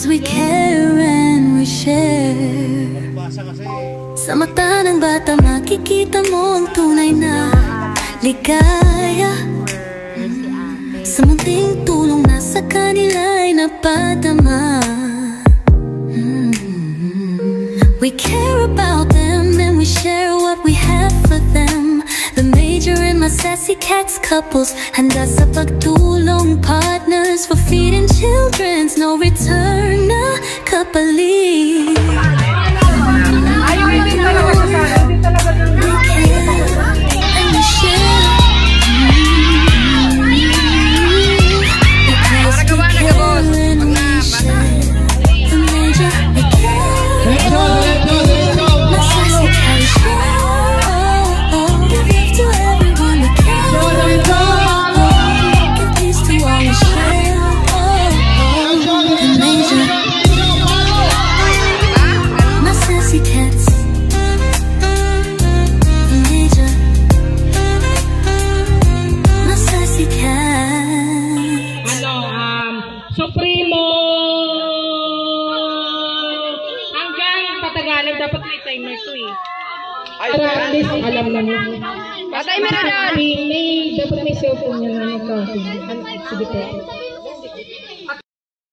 'cause we care and we share. Sa mata ng bata makikita mo ang tunay na ligaya. Sa munting tulong na sa kanila'y napadama. We care about them and we share what we have for them. The Major and my sassy cats couples, handa sa pagtulong, partners for feeding children's no return na kapalit. Supremo! Hanggang patagalan dapat may timer to eh. Para at least alam na mo. Timer na doon! Dapat may cellphone niya na nag-counting. Sige po.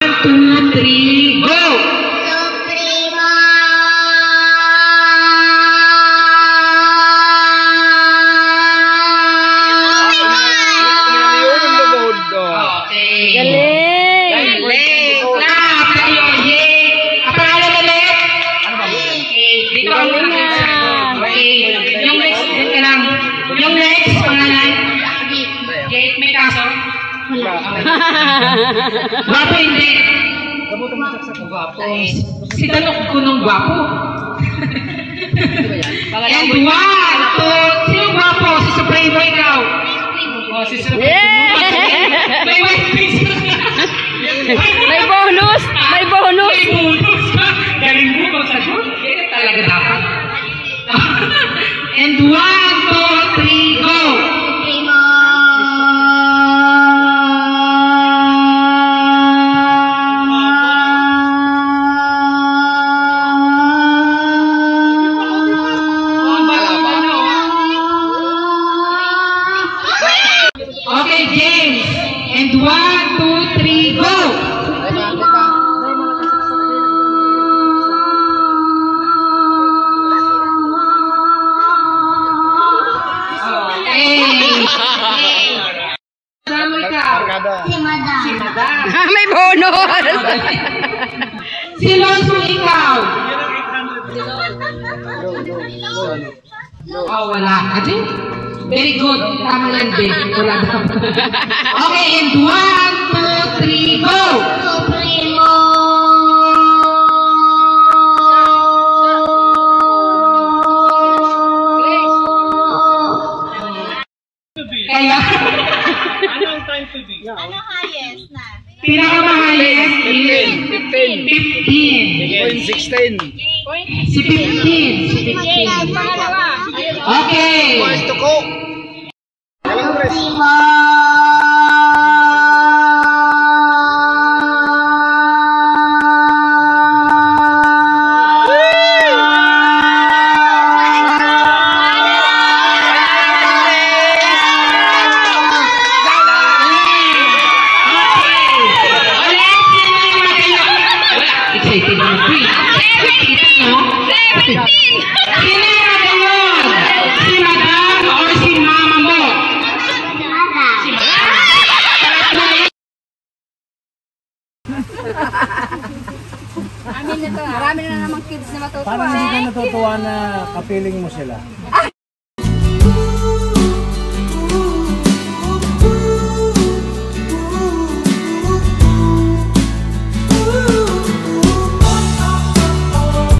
1, 2, 3, go! Yung next, pangalan? Jake, may kaso? Wala. Gwapo hindi. Gwapo. Si Tanok ko nung gwapo. And 1, 2, sino gwapo? Si Supremo ikaw. Oh, si Supremo. May white face. May bonus! May bonus! May bonus ka. Galing mo kung sagot. Kaya talaga dapat. And 1, 2, 3, go! Okay, James. And 1, 2, 3, go! May bonus! Si Lonzo ikaw! Oh, wala. Ate? Very good. Tama lang din. Wala daw. Okay, and 1, 2, 3, go! Supremo! Kaya? Anong time to be? Ano highest na? Pinaka-highest is 15. 15. Si 15. Si 15. Okay. Gusto ko. Marami na namang kids na matutuwa. Parang hindi ka natutuwa na kapiling mo sila.